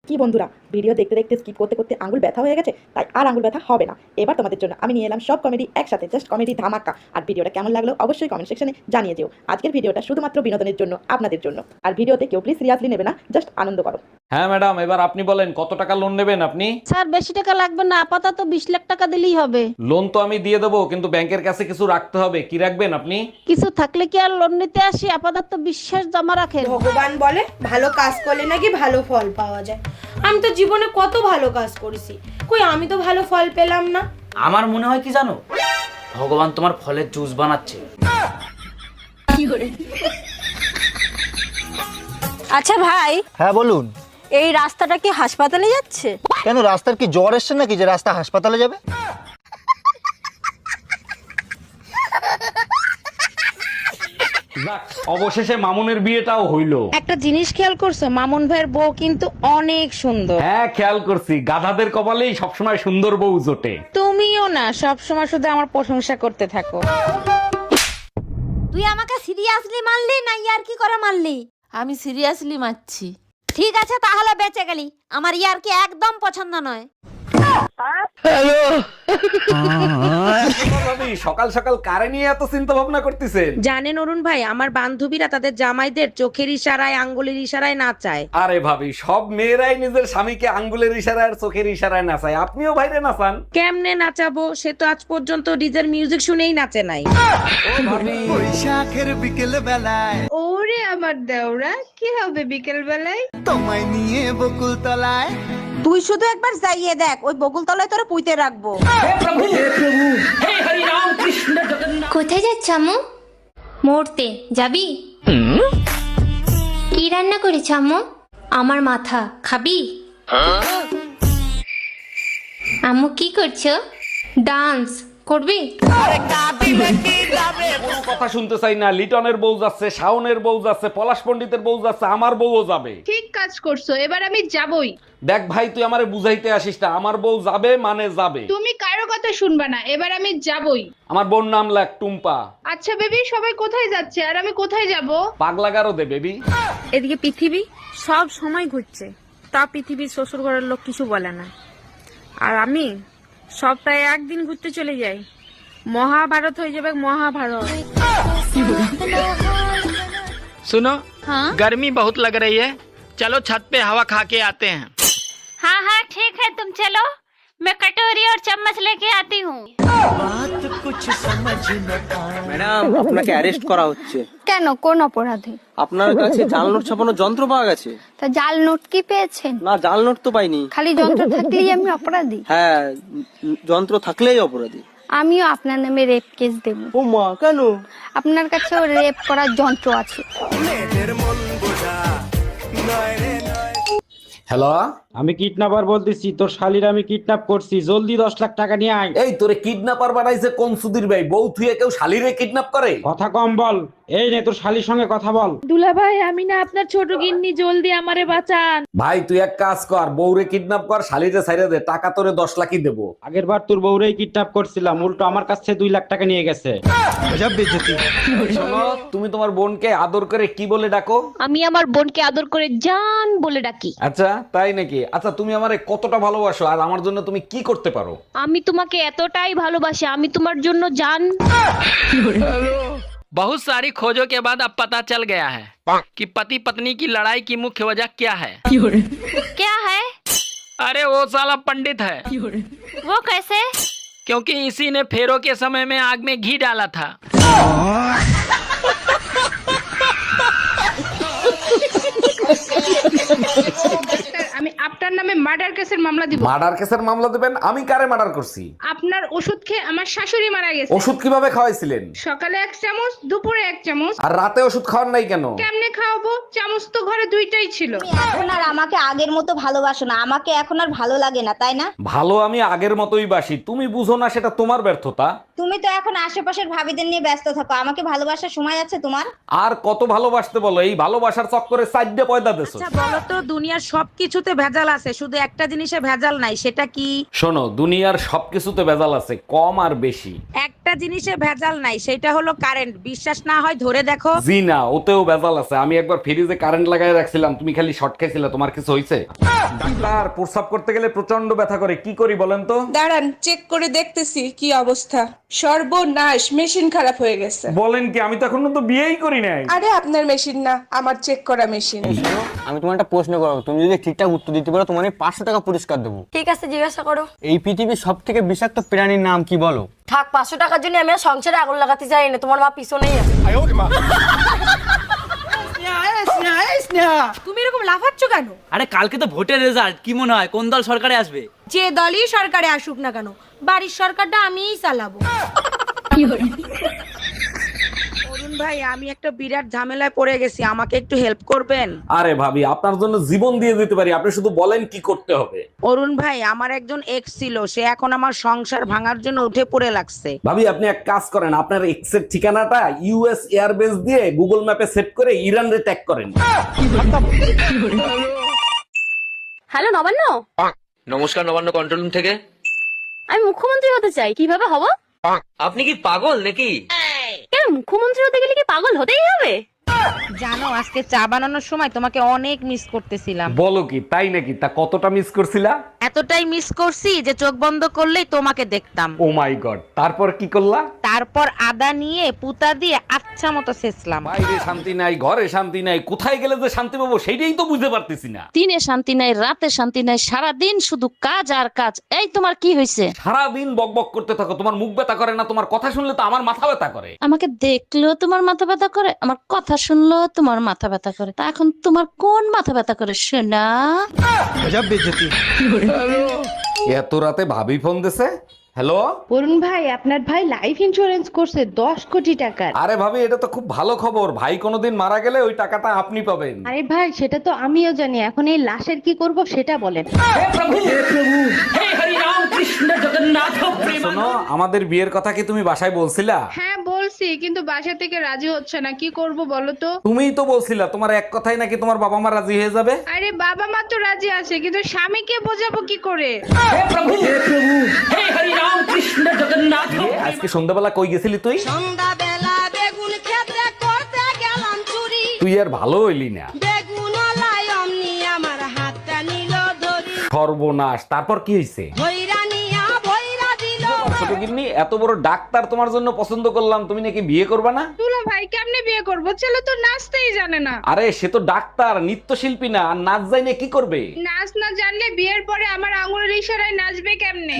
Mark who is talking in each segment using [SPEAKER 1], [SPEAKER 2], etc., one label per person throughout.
[SPEAKER 1] কি বন্ধুরা, ভিডিও দেখতে দেখতে স্কিপ করতে করতে আঙুল ব্যথা হয়ে গেছে, তাই আর আঙুল ব্যথা হবে না। এবার তোমাদের জন্য আমি নিয়ে এলাম সব কমেডি একসাথে, জাস্ট কমেডি ধামাকা। আর ভিডিওটা কেমন লাগলো অবশ্যই কমেন্ট সেকশনে জানিয়ে দিও। আজকের ভিডিওটা শুধুমাত্র বিনোদনের জন্য, আপনাদের জন্য। আর ভিডিওতে কেউ প্লিজ সিরিয়াসলি নেবে না, জাস্ট আনন্দ করো।
[SPEAKER 2] হ্যাঁ ম্যাডাম, এবার আপনি বলেন কত টাকা লোন নেবেন আপনি?
[SPEAKER 3] স্যার বেশি টাকা লাগবে না, আপাতত 20 লাখ টাকা দিলেই হবে।
[SPEAKER 2] লোন তো আমি দিয়ে দেবো, কিন্তু ব্যাংকের কাছে কিছু রাখতে হবে। কি রাখবেন আপনি?
[SPEAKER 3] কিছু থাকলে কি আর লোন নিতে আসি? আপাতত বিশ্বাস জমা রাখেন।
[SPEAKER 4] ভগবান বলে ভালো কাজ করলে নাকি ভালো ফল পাওয়া যায়। আমি তো জীবনে কত ভালো কাজ করেছি, কই আমি তো ভালো ফল পেলাম না।
[SPEAKER 5] আমার মনে হয় কি জানো, ভগবান তোমার ফলের জুস বানাচ্ছে।
[SPEAKER 3] আচ্ছা ভাই,
[SPEAKER 6] হ্যাঁ বলুন।
[SPEAKER 3] এই রাস্তাটা কি হাসপাতালে যাচ্ছে?
[SPEAKER 6] কেন, রাস্তার কি জ্বর এসছে নাকি যে রাস্তা হাসপাতালে যাবে?
[SPEAKER 2] যাক, অবশেষে মামুনের বিয়েটাও হইলো।
[SPEAKER 3] একটা জিনিস খেয়াল করছো, মামুন ভাইয়ের বউ কিন্তু অনেক সুন্দর।
[SPEAKER 2] হ্যাঁ খেয়াল করছি, গাধাদের কপালেই সবসময় সুন্দর বউ জোটে।
[SPEAKER 3] তুমিও না সব সময় শুধু আমার প্রশংসা করতে থাকো।
[SPEAKER 7] তুই আমাকে সিরিয়াসলি মারলি না ইয়ার কি করে মারলি?
[SPEAKER 8] আমি সিরিয়াসলি মারছি।
[SPEAKER 7] ঠিক আছে তাহলে বেঁচে গেলি, আমার ইয়ার কি একদম পছন্দ নয়।
[SPEAKER 2] ভাবি, সকাল সকাল কারে নিয়ে এত চিন্তা ভাবনা করতেছেন?
[SPEAKER 3] জানেন অরুণ ভাই, আমার বান্ধবীরা তাদের জামাইদের চোখের ইশারায় আঙ্গুলের ইশারায় নাচায়।
[SPEAKER 2] আরে ভাবি, সব মেয়েরাই নিজের স্বামীকে আঙ্গুলের ইশারায় আর চোখের ইশারায় নাচায়, আপনিও বাইরে নাচান।
[SPEAKER 3] কেমনে নাচাবো? সে তো আজ পর্যন্ত ডিজের মিউজিক শুনেই নাচে নাই।
[SPEAKER 9] বৈশাখের বিকেল বেলায়
[SPEAKER 4] ওরে আমার দেওরা, কি হবে বিকেল বেলায়?
[SPEAKER 9] তোমায় নিয়ে বকুল তলায়।
[SPEAKER 3] তুই শুধু একবার যাইয়ে দেখ, ওই বকুল তলায় তোরা পুঁতে রাখবো।
[SPEAKER 10] কোথায় যাচ্ছ আম্মু? মরতে যাবি? কি রান্না করেছ আম্মু? আমার মাথা খাবি? আম্মু কি করছো? ডান্স করবি?
[SPEAKER 2] কোনো কথা শুনতে চাই না। লিটনের বউ যাচ্ছে, শাওনের বউ যাচ্ছে, পলাশ পণ্ডিতের বউ যাচ্ছে, আমার বউও যাবে।
[SPEAKER 4] ঠিক কাজ করছো, এবার আমি যাবই।
[SPEAKER 2] দেখ ভাই, তুই আমারে বুঝাইতে আসিস না, আমার বউ যাবে মানে যাবে।
[SPEAKER 4] তুমি কারো কথা শুনবা না, এবার আমি যাবই।
[SPEAKER 2] আমার বোন নাম লাগ টুম্পা।
[SPEAKER 4] আচ্ছা বেবি, সবাই কোথায় যাচ্ছে আর আমি কোথায় যাব?
[SPEAKER 2] পাগলা গারো দে বেবি।
[SPEAKER 3] এদিকে পৃথিবী সব সময় ঘুরছে, তা পৃথিবীর শ্বশুর ঘরের লোক কিছু বলে না। আর আমি সপ্তাহে একদিন ঘুরতে চলে যাই, মহাভারত হয়ে যাবে মহাভারত।
[SPEAKER 11] सुनो, हाँ? गर्मी बहुत लग रही है, चलो छत पे हवा खा के आते हैं।
[SPEAKER 7] हाँ हाँ ठीक है, तुम चलो, मैं कटोरी और चम्मच लेके आती हूँ।
[SPEAKER 5] ম্যাডাম, আপনাকে অ্যারেস্ট করা হচ্ছে।
[SPEAKER 10] কেন, কোন অপরাধে?
[SPEAKER 5] আপনার কাছে জাল নোট ছাপানোর যন্ত্র পাওয়া গেছে।
[SPEAKER 10] তা জাল নোট কি পেয়েছেন?
[SPEAKER 5] না, জাল নোট তো পাইনি।
[SPEAKER 10] খালি যন্ত্র থাকলেই আমি অপরাধী?
[SPEAKER 5] হ্যাঁ, যন্ত্র থাকলেই অপরাধী।
[SPEAKER 10] আমিও আপনার নামে রেপ কেস দেব।
[SPEAKER 5] ও মা, কেন?
[SPEAKER 10] আপনার কাছেও রেপ করার যন্ত্র আছে।
[SPEAKER 2] হ্যালো,
[SPEAKER 11] আমি কিডন্যাপার বলতেছি, তোর শালির আমি কিডন্যাপ করছি, জলদি 10 লাখ টাকা নিয়ে আয়।
[SPEAKER 2] এই তোরে কিডন্যাপার বানাইছে কোন সুধীর ভাই? বউ থুয়ে কেউ শালিরে কিডন্যাপ করে?
[SPEAKER 11] কথা কম বল। এই নে তোর শালির সঙ্গে কথা বল।
[SPEAKER 3] দুলা ভাই, আমি না আপনার ছোট গিন্নি, জলদি আমারে বাঁচান।
[SPEAKER 2] ভাই তুই এক কাজ কর, বউরে কিডন্যাপ কর, শালিরে ছাইরে দে, টাকা তোরে 10 লাখই দেবো।
[SPEAKER 11] আগের বার তোর বউরেই কিডন্যাপ করছিলাম, উল্টো আমার কাছ থেকে 2 লাখ টাকা নিয়ে গেছে।
[SPEAKER 2] শোনো, তুমি তোমার বোনকে আদর করে কি বলে ডাকো?
[SPEAKER 7] আমি আমার বোনকে আদর করে জান বলে ডাকি।
[SPEAKER 2] আচ্ছা তাই নাকি? আচ্ছা তুমি আমারে কতটা ভালোবাসো আর আমার জন্য তুমি কি করতে পারো?
[SPEAKER 7] আমি তোমাকে এতটাই ভালোবাসি, আমি তোমার জন্য জান।
[SPEAKER 11] बहुत सारी खोजों के बाद अब पता चल गया है कि पति पत्नी की लड़ाई की मुख्य वजह क्या है।
[SPEAKER 7] क्या है?
[SPEAKER 11] अरे वो साला पंडित है।
[SPEAKER 7] वो कैसे?
[SPEAKER 11] क्योंकि इसी ने फेरों के समय में आग में घी डाला था।
[SPEAKER 4] আমি আপনার নামে মার্ডার কেসের মামলা দিব।
[SPEAKER 2] মার্ডার কেসের মামলা দেবেন? আমি কারে মার্ডার করছি?
[SPEAKER 4] আপনার ওষুধ খেয়ে আমার শাশুড়ি মারা গেছে।
[SPEAKER 2] ওষুধ কিভাবে খাওয়াইছিলেন?
[SPEAKER 4] সকালে 1 চামচ, দুপুরে 1 চামচ।
[SPEAKER 2] আর রাতে ওষুধ খাওয়ার নাই কেন?
[SPEAKER 4] কেমনে খাওয়াবো? চামচ তো ঘরে 2টাই ছিল।
[SPEAKER 7] এখন আর আমাকে আগের মতো ভালোবাসো না, আমাকে এখন আর ভালো লাগে না, তাই না?
[SPEAKER 2] ভালো আমি আগের মতোই বাসি, তুমি বুঝো না, সেটা তোমার ব্যর্থতা।
[SPEAKER 7] তুমি তো এখন আশেপাশের ভাবিদের নিয়ে ব্যস্ত থাকো, আমাকে ভালোবাসার সময় আছে তোমার?
[SPEAKER 2] আর কত ভালোবাসতে বলো? এই ভালোবাসার চক্করে সাইডে পয়দা দেছো।
[SPEAKER 3] আচ্ছা বলো তো, দুনিয়ার সবকিছুতে ভেজাল আছে, শুধু একটা জিনিসে ভেজাল নাই, সেটা কি?
[SPEAKER 2] শোনো, দুনিয়ার সবকিছুতে ভেজাল আছে, কম আর বেশি।
[SPEAKER 3] একটা জিনিসে ভেজাল নাই, সেটা হলো কারেন্ট। বিশ্বাস না হয় ধরে দেখো।
[SPEAKER 2] জি না, ওতেও ভেজাল আছে। আমি একবার ফ্রিজে কারেন্ট লাগাই রাখছিলাম, তুমি খালি শর্ট খাইছিলে, তোমার কিছু হয়েছে? ডাক্তার, প্রস্রাব করতে গেলে প্রচন্ড ব্যথা করে, কি করি বলেন তো?
[SPEAKER 3] দাঁড়ান, চেক করে দেখতেছি কি অবস্থা। সর্বনাশ, মেশিন খারাপ হয়ে গেছে।
[SPEAKER 2] বলেন কি? আমি তো এখনো তো বিয়েই করি নাই।
[SPEAKER 3] আরে আপনার মেশিন না, আমার চেক করা মেশিন।
[SPEAKER 6] আমি তোমার একটা প্রশ্ন করবো, তুমি যদি ঠিকঠাক উত্তর দিতে পারো তোমার 500 টাকা পুরস্কার দেবো।
[SPEAKER 4] ঠিক আছে, জিজ্ঞাসা করো।
[SPEAKER 6] এই পৃথিবীর সব থেকে বিষাক্ত প্রাণীর নাম কি বলো?
[SPEAKER 4] থাক, 500 টাকার জন্য আমি আর সংসারে আগুন লাগাতে চাই না। তোমার মা পিছনেই আছে। তুমি এরকম লাফাচ্ছ কেন?
[SPEAKER 5] আরে কালকে তো ভোটের রেজাল্ট, কি মনে হয় কোন দল সরকারে আসবে?
[SPEAKER 4] যে দলই সরকারে আসুক না কেন, বাড়ির সরকারটা আমিই চালাবো।
[SPEAKER 3] অরুণ ভাই, আমি একটা বিরাট ঝামেলায় পড়ে গেছি, আমাকে একটু হেল্প করবেন?
[SPEAKER 2] আরে ভাবি, আপনার জন্য জীবন দিয়ে দিতে পারি, আপনি শুধু বলেন কি করতে হবে।
[SPEAKER 3] অরুণ ভাই, আমার একজন এক্স ছিল, সে এখন আমার সংসার ভাঙার জন্য উঠে পড়ে লাগছে।
[SPEAKER 2] ভাবি, আপনি এক কাজ করেন, আপনার এক্স এর ঠিকানাটা ইউএস এয়ারবেস দিয়ে গুগল ম্যাপে সেট করে ইরান রে ট্যাগ করেন।
[SPEAKER 10] হ্যালো নবান্ন,
[SPEAKER 11] নমস্কার, নবান্ন কন্ট্রোল রুম থেকে।
[SPEAKER 10] আমি মুখ্যমন্ত্রী হতে চাই, কিভাবে হব?
[SPEAKER 11] আপনি কি পাগল নাকি?
[SPEAKER 10] কেন, মুখ্যমন্ত্রী হতে গেলে কি পাগল হতেই হবে?
[SPEAKER 3] জানো, আজকে চা বানানোর সময় তোমাকে অনেক মিস করতেছিলাম।
[SPEAKER 2] বলো কি, তাই নাকি? তা কতটা মিস করছিলা?
[SPEAKER 3] এতটাই মিস করছি যে চোখ বন্ধ করলেই তোমাকে দেখতাম।
[SPEAKER 2] ও মাই গড, তারপর কি করলা?
[SPEAKER 3] তারপর আদা নিয়ে পুতা দিয়ে আচ্ছা মতো ছেঁচলাম।
[SPEAKER 2] বাইরে শান্তি নাই, ঘরে শান্তি নাই, কোথায় গেলে যে শান্তি পাবো সেটাই তো বুঝতে পারতেছি না।
[SPEAKER 8] দিনে শান্তি নাই, রাতে শান্তি নাই, সারাদিন শুধু কাজ আর কাজ। এই তোমার কি হয়েছে?
[SPEAKER 2] সারাদিন বকবক করতে থাকো, তোমার মুখ ব্যথা করে না? তোমার কথা শুনলে তো আমার মাথা ব্যথা করে।
[SPEAKER 8] আমাকে দেখলেও তোমার মাথা ব্যথা করে, আমার কথা শুনলেও তোমার মাথা ব্যথা করে। তা এখন তোমার কোন মাথা ব্যথা করে শোনা?
[SPEAKER 2] এত রাতে ভাবি ফোন দিছে। হ্যালো
[SPEAKER 3] অরুণ ভাই, আপনার ভাই লাইফ ইন্স্যুরেন্স করছে 10 কোটি টাকার।
[SPEAKER 2] আরে ভাবি, এটা তো খুব ভালো খবর। ভাই কোনোদিন মারা গেলে ওই টাকাটা আপনি পাবেন।
[SPEAKER 3] আরে ভাই, সেটা তো আমিও জানি, এখন এই লাশের কি করব সেটা বলেন।
[SPEAKER 2] শোনো, আমাদের বিয়ের কথা কি তুমি বাসায় বলছিলা?
[SPEAKER 3] হ্যাঁ বলছি, কিন্তু বাসা থেকে রাজি হচ্ছে না, কি করব বলো তো?
[SPEAKER 2] তুমিই তো বলছিলা তোমার এক কথাই নাকি তোমার বাবা মা রাজি হয়ে যাবে।
[SPEAKER 3] আরে বাবা মা তো রাজি আছে, কিন্তু স্বামীকে বোঝাবো কি করে?
[SPEAKER 2] আজকে সন্ধ্যাবেলা কই গেছিলি তুই?
[SPEAKER 4] সন্ধ্যাবেলা বেগুন ক্ষেত্রে করতে গেলাম চুরি।
[SPEAKER 2] তুই আর ভালো হইলি না।
[SPEAKER 4] বেগুন লাই অমনি আমার হাতটা নিল ধরি।
[SPEAKER 2] সর্বনাশ, তারপর কি হয়েছে?
[SPEAKER 4] ভৈরা নিয়া ভৈরা দিল।
[SPEAKER 2] ছোট গিন্নি, এত বড় ডাক্তার তোমার জন্য পছন্দ করলাম, তুমি নাকি বিয়ে করবে না?
[SPEAKER 3] দুলা ভাই, কেমনে বিয়ে করব? ছেলে তো নাচতেই জানে না।
[SPEAKER 2] আরে সে তো ডাক্তার, নৃত্যশিল্পী না, আর নাচ জানে কি করবে?
[SPEAKER 3] নাচ না জানলে বিয়ের পরে আমার আঙুলের ইশারায় নাচবে কেমনে?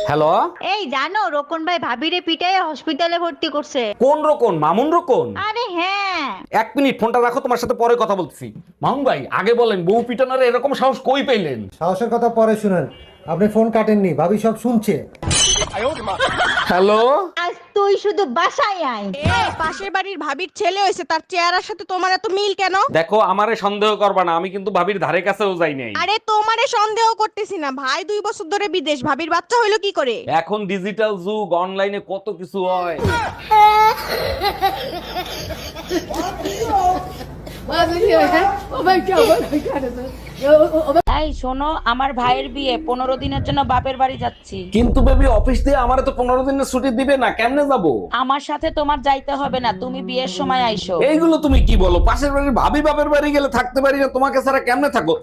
[SPEAKER 2] হ্যালো,
[SPEAKER 10] এই জানো, রোকন ভাই ভাবিরে পিটাই হসপিটালে ভর্তি করছে।
[SPEAKER 2] কোন রকম? মামুন রকম?
[SPEAKER 10] আরে হ্যাঁ।
[SPEAKER 2] এক মিনিট, ফোনটা রাখো, তোমার সাথে পরে কথা বলছি। মামুন ভাই, আগে বলেন, বউ পিটানোর এরকম সাহস কই পেলেন?
[SPEAKER 9] সাহসের কথা পরে শুনেন, আপনি ফোন কাটেননি, ভাবি সব শুনছে।
[SPEAKER 2] হ্যালো,
[SPEAKER 10] আজ তুই শুধু বাসায় আয়।
[SPEAKER 4] পাশের বাড়ির ভাবির ছেলে হয়েছে, তার চেহারার সাথে তোমার এত মিল কেন?
[SPEAKER 2] দেখো, আমারে সন্দেহ করবা না, আমি কিন্তু ভাবির ধারে কাছেও যাই নাই।
[SPEAKER 4] আরে তোমারে সন্দেহ করতেছি না, ভাই 2 বছর ধরে বিদেশ, ভাবির বাচ্চা হইলো কি করে?
[SPEAKER 2] এখন ডিজিটাল যুগ, অনলাইনে কত কিছু হয়।
[SPEAKER 3] এই শোনো, আমার ভাইয়ের বিয়ে, 15 দিনের জন্য বাপের বাড়ি যাচ্ছি।
[SPEAKER 2] কিন্তু বেবি, অফিস দিয়ে আমারে তো 15 দিনের ছুটি দিবে না, কেমনে যাবো?
[SPEAKER 3] আমার সাথে তোমার যাইতে হবে না, তুমি বিয়ের সময় আইসো।
[SPEAKER 2] এইগুলো তুমি কি বলো? পাশের বাড়ির ভাবি বাপের বাড়ি গেলে থাকতে পারি না, তোমাকে ছাড়া কেমনে থাকো?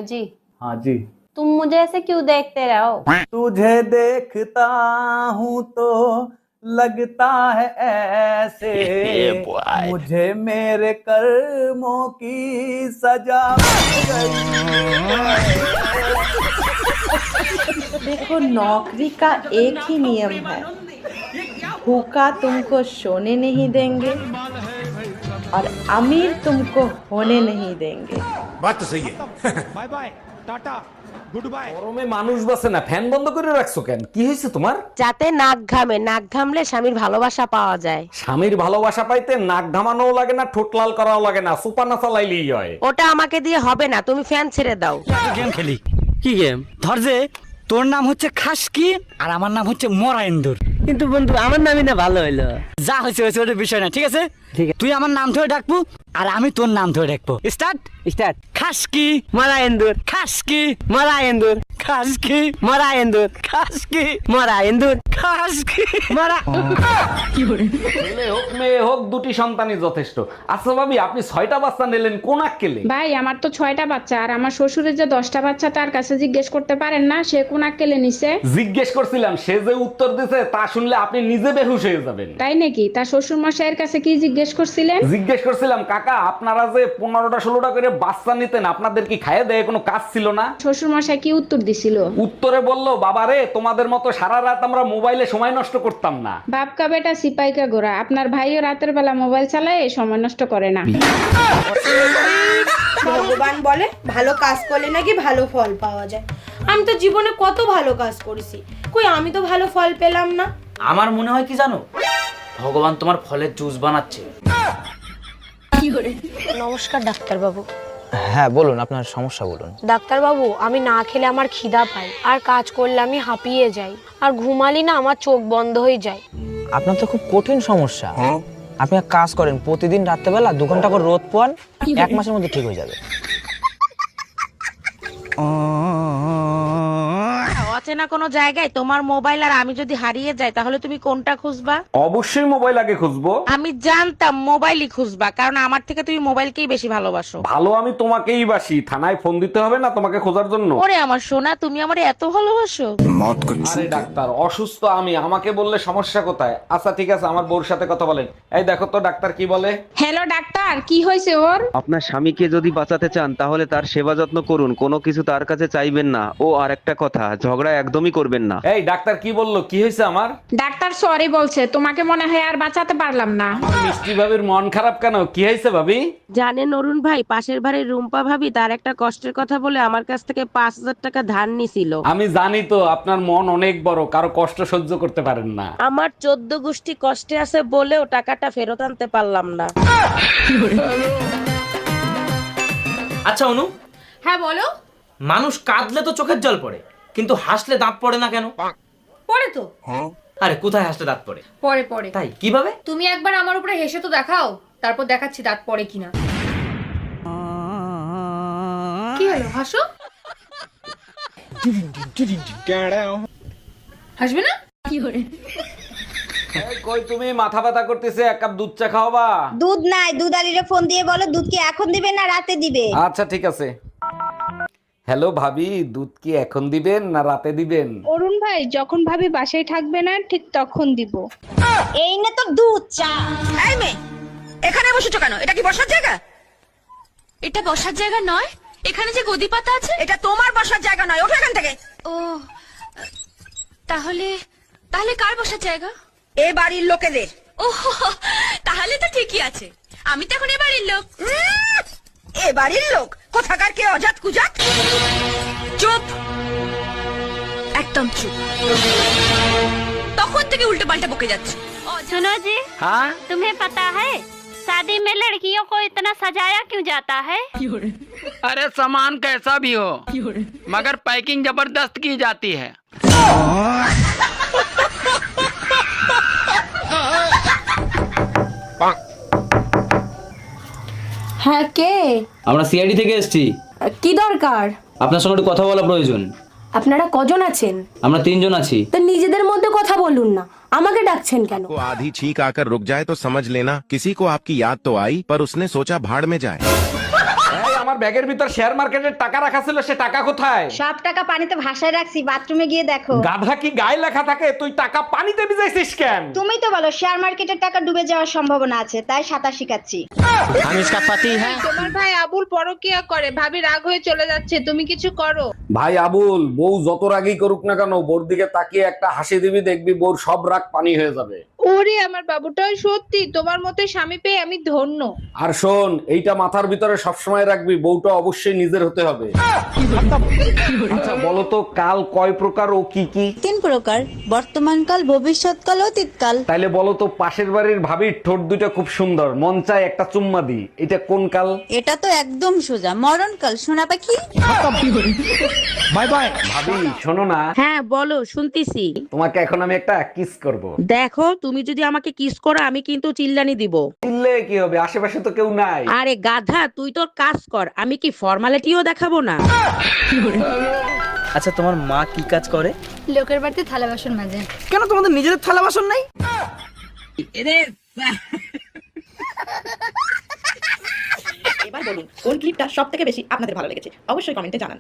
[SPEAKER 10] জি,
[SPEAKER 2] हाँ जी।
[SPEAKER 10] तुम मुझे ऐसे क्यों देखते रहो?
[SPEAKER 9] तुझे देखता हूँ तो लगता है ऐसे मुझे मेरे कर्मों की सजा
[SPEAKER 1] देखो, नौकरी का एक ही नियम है, भूखा तुमको सोने नहीं देंगे और अमीर तुमको होने नहीं देंगे।
[SPEAKER 9] बात तो सही है।
[SPEAKER 2] গরমে মানুষ বাসে না, ফ্যান বন্ধ করে রাখছো কেন? কি হয়েছে তোমার?
[SPEAKER 4] যাতে নাক ঘামে, নাক ঘামলে স্বামীর ভালোবাসা পাওয়া যায়।
[SPEAKER 2] স্বামীর ভালোবাসা পাইতে নাক ঘামানোও লাগে না, ঠোঁট লাল করাও লাগে না, সুপা না চালাইলেই হয়।
[SPEAKER 4] ওটা আমাকে দিয়ে হবে না, তুমি ফ্যান ছেড়ে দাও।
[SPEAKER 5] গেম খেলি। কি গেম? ধর যে তোর নাম হচ্ছে খাসকি আর আমার নাম হচ্ছে মরাইন্দুর, কিন্তু বন্ধু আমার নামই না ভালো হইলো। যা হয়েছে হয়েছে, ওটা বিষয় না, ঠিক আছে? তুই আমার নাম ধরে ডাকবো, আর আমি তোর নাম ধরে রাখবো। Start
[SPEAKER 6] start.
[SPEAKER 5] খাসকি
[SPEAKER 6] মারা এন্দুর,
[SPEAKER 5] খাসকি
[SPEAKER 6] মারা এন্দুর,
[SPEAKER 5] খাসকি
[SPEAKER 6] মারা এন্দুর,
[SPEAKER 5] খাসকি
[SPEAKER 6] মারা এন্দুর,
[SPEAKER 5] খাসকি
[SPEAKER 6] মারা।
[SPEAKER 2] ছেলে হোক মেয়ে হোক দুটি সন্তানই যথেষ্ট। আচ্ছা ভাবি, আপনি 6টা বাচ্চা নিলেন কোন আক্কেলে?
[SPEAKER 3] ভাই আমার তো 6টা বাচ্চা, আর আমার শ্বশুরের যে 10টা বাচ্চা তার কাছে জিজ্ঞেস করতে পারেন না সে কোন আক্কেলে নিছে?
[SPEAKER 2] জিজ্ঞেস করছিলাম, সে যে উত্তর দিছে তা শুনলে আপনি নিজে বেহুশ হয়ে যাবেন।
[SPEAKER 3] তাই নাকি? তার শ্বশুর মশাইয়ের কাছে কি জিজ্ঞেস করছিলেন?
[SPEAKER 2] জিজ্ঞেস করছিলাম, কাকা আপনারা যে 15টা 16টা করে বাচ্চা নিতেন, আপনাদের কি খাইয়ে দেয় কোনো কাজ ছিল না?
[SPEAKER 3] শ্বশুর মশাই কি উত্তর দিছিল?
[SPEAKER 2] উত্তরে বললো, বাবারে তোমাদের মতো সারা রাত আমরা মোবাইলে সময় নষ্ট করতাম না।
[SPEAKER 3] বাপকা বেটা সিপাইকা গোরা, আপনার ভাইও রাতের বেলা মোবাইল চালায় সময় নষ্ট করে না।
[SPEAKER 4] ভগবান বলে ভালো কাজ করলে নাকি ভালো ফল পাওয়া যায়। আমি তো জীবনে কত ভালো কাজ করেছি, কই আমি তো ভালো ফল পেলাম না।
[SPEAKER 5] আমার মনে হয় কি জানো, ভগবান তোমার ফলের জুস বানাচ্ছে।
[SPEAKER 4] নমস্কার ডাক্তারবাবু।
[SPEAKER 6] হ্যাঁ বলুন, আপনার সমস্যা বলুন।
[SPEAKER 4] ডাক্তারবাবু, আমি না খেলে আমার খিদা পায়, আর কাজ করলে আমি হাঁপিয়ে যাই, আর ঘুমালি না আমার চোখ বন্ধ হয়ে যায়।
[SPEAKER 6] আপনার তো খুব কঠিন সমস্যা। আপনি এক কাজ করেন, প্রতিদিন রাত্রেবেলা 2 ঘন্টা করে রোদ পোয়ান, 1 মাসের মধ্যে ঠিক হয়ে যাবে।
[SPEAKER 8] অচেনা কোনো জায়গায় তোমার মোবাইল আর আমি যদি হারিয়ে যাই তাহলে তুমি কোনটা খুঁজবা?
[SPEAKER 2] অবশ্যই মোবাইল আগে খুঁজবো।
[SPEAKER 8] আমি জানতাম মোবাইলই খুঁজবা, কারণ আমার থেকে তুমি মোবাইলকেই বেশি ভালোবাসো।
[SPEAKER 2] ভালো আমি তোমাকেই বাসি, থানায় ফোন দিতে হবে না তোমাকে খোঁজার জন্য।
[SPEAKER 8] ওরে আমার সোনা, তুমি আমারে এত ভালোবাসো?
[SPEAKER 2] আরে ডাক্তার, অসুস্থ আমি, আমাকে বললে সমস্যা কোথায়? আচ্ছা ঠিক আছে, আমার বউর সাথে কথা বলেন। এই দেখো তো ডাক্তার কি বলে।
[SPEAKER 3] হ্যালো ডাক্তার, কি হয়েছে ওর?
[SPEAKER 12] আপনার স্বামীকে যদি বাঁচাতে চান তাহলে তার সেবা যত্ন করুন, কোনো কিছু তার কাছে চাইবেন না। ও আর একটা কথা, ঝগড়া একদমই করবেন না।
[SPEAKER 2] এই ডাক্তার কি বললো, কি হয়েছে আমার?
[SPEAKER 3] ডাক্তার সরি বলছে, তোমাকে মনে হয় আর বাঁচাতে পারলাম না।
[SPEAKER 2] মিষ্টি ভাবির মন খারাপ কেন, কি হয়েছে ভাবি?
[SPEAKER 8] জানেন অরুণ ভাই, পাশের বাড়ির রুম্পা ভাবি তার একটা কষ্টের কথা বলে আমার কাছ থেকে 5,000 টাকা ধার নিছিল।
[SPEAKER 2] আমি জানি তো আপনার মন অনেক বড়, কারো কষ্ট সহ্য করতে পারেন না।
[SPEAKER 8] আমার 14 গোষ্ঠী কষ্টে আছে বলেও টাকাটা ফেরত আনতে পারলাম না।
[SPEAKER 5] আচ্ছা অনু,
[SPEAKER 4] হ্যাঁ বলো।
[SPEAKER 5] মানুষ কাঁদলে তো চোখের জল পড়ে, কিন্তু হাসলে দাঁত পড়ে না কেন?
[SPEAKER 4] পরে তো
[SPEAKER 5] আরে কোথায় হাসলে দাঁত পড়ে?
[SPEAKER 4] পরে পরে
[SPEAKER 5] তাই কিভাবে?
[SPEAKER 4] তুমি একবার আমার উপরে হেসে তো দেখাও, তারপর দেখাচ্ছি দাঁত পড়ে কিনা। কি হলো, হাসো। হাসবে না?
[SPEAKER 2] এই কই তুমি, মাথা ব্যথা করতেছে, 1 কাপ দুধ চা খাওয়াবা?
[SPEAKER 10] দুধ নাই, দুধ আলিরে ফোন দিয়ে বলো দুধ কি এখন দিবে না রাতে দিবে।
[SPEAKER 2] আচ্ছা ঠিক আছে। হ্যালো ভাবি, দুধ কি এখন দিবেন না রাতে দিবেন?
[SPEAKER 3] অরুণ ভাই, যখন ভাবি বাসায় থাকবে না ঠিক তখন দিব।
[SPEAKER 10] এই না তো দুধ চা।
[SPEAKER 4] এই মেয়ে, এখানে বসেছো কেন? এটা কি বসার জায়গা?
[SPEAKER 10] এটা বসার জায়গা নয়, এখানে যে গদি পাতা আছে
[SPEAKER 4] এটা তোমার বসার জায়গা নয়, ওঠো এখান থেকে।
[SPEAKER 10] ও তাহলে তাহলে কার বসার জায়গা?
[SPEAKER 4] এ বাড়ির লোকেদের।
[SPEAKER 10] ও তাহলে তো ঠিকই আছে, আমি তো এখন এ বাড়ির লোক।
[SPEAKER 4] এ বাড়ির লোক কোথাকার কে অজাত কুজাত?
[SPEAKER 10] চুপ, একদম চুপ। তখন থেকে উল্টো পাল্টা বকে যাচ্ছে।
[SPEAKER 7] सुनो जी,
[SPEAKER 11] हाँ
[SPEAKER 7] तुम्हें पता है शादी में लड़कियों को इतना सजाया क्यों जाता है?
[SPEAKER 11] अरे सामान कैसा भी हो, मगर पैकिंग जबरदस्त की जाती है।
[SPEAKER 4] হ্যাঁ কে?
[SPEAKER 5] আমরা সিআইডি থেকে এসেছি,
[SPEAKER 4] কি দরকার?
[SPEAKER 5] আপনার সঙ্গে একটু কথা বলা প্রয়োজন।
[SPEAKER 4] আপনারা কজন আছেন?
[SPEAKER 5] আমরা 3 জন আছি।
[SPEAKER 4] তো নিজেদের মধ্যে কথা বলুন না, আমাকে ডাকছেন কেন?
[SPEAKER 12] आधी छींक आकर रुक जाए तो समझ लेना किसी को आपकी याद तो आई पर उसने सोचा भाड़ में जाए।
[SPEAKER 2] এই আমার ব্যাগের ভিতর শেয়ার মার্কেটের টাকা রাখা ছিল, সে টাকা কোথায়?
[SPEAKER 10] সব টাকা পানিতে ভাসায় রাখছি, বাথরুমে গিয়ে দেখো।
[SPEAKER 2] গাধা কি গায়ে লেখা থাকে? তুই টাকা পানিতে ভিজাইছিস কেন?
[SPEAKER 10] তুমি তো বলো শেয়ার মার্কেটের টাকা ডুবে যাওয়ার সম্ভাবনা আছে, তাই সাঁতার শিখাচ্ছি।
[SPEAKER 6] हम इसका पति है।
[SPEAKER 3] তোমার ভাই আবুল পরকিয়া করে, ভাবি রাগ হয়ে চলে যাচ্ছে, তুমি কিছু করো।
[SPEAKER 2] ভাই আবুল, বউ যত রাগই করুক না কেন, বোর দিকে তাকিয়ে একটা হাসি দিবি, দেখবি বোর সব রাগ পানি হয়ে যাবে।
[SPEAKER 3] ওরে আমার বাবুটা, সত্যি তোমার মতো স্বামী পেয়ে আমি ধন্য।
[SPEAKER 2] আর শোন, এইটা মাথার ভিতরে সবসময় রাখবি, বউটা অবশ্যই নিজের হতে হবে। আচ্ছা বলো তো, কাল কয় প্রকার ও কি কি?
[SPEAKER 10] 3 প্রকার, বর্তমানকাল, ভবিষ্যৎকাল, অতীতকাল।
[SPEAKER 2] তাইলে বলো তো, পাশের বাড়ির ভাবির ঠোঁট দুটো খুব সুন্দর, মন চায় একটা চুম্মা দি, এটা কোন কাল?
[SPEAKER 10] এটা তো একদম সোজা, মরণকাল, সোনা পাখি।
[SPEAKER 2] Bye bye. ভাবি শোনো না,
[SPEAKER 8] হ্যাঁ বলো, শুনতেছি।
[SPEAKER 2] তোমাকে এখন আমি একটা কিস করব।
[SPEAKER 8] দেখো তুমি
[SPEAKER 3] তুমি যদি আমাকে কিস করো আমি কিন্তু চিল্লানি দিব।
[SPEAKER 2] চিল্লে কি হবে, আশেপাশে তো কেউ নাই।
[SPEAKER 3] আরে গাধা, তুই তোর কাজ কর, আমি কি ফর্মালিটিও দেখাবো না?
[SPEAKER 5] আচ্ছা তোমার মা কি কাজ করে?
[SPEAKER 10] লোকের বাড়িতে থালা বাসন মাজে।
[SPEAKER 5] কেন তোমাদের নিজেদের থালা বাসন নাই?
[SPEAKER 1] এবার বলুন কোন ক্লিপটা সব থেকে বেশি আপনাদের ভালো লেগেছে, অবশ্যই কমেন্টে জানান।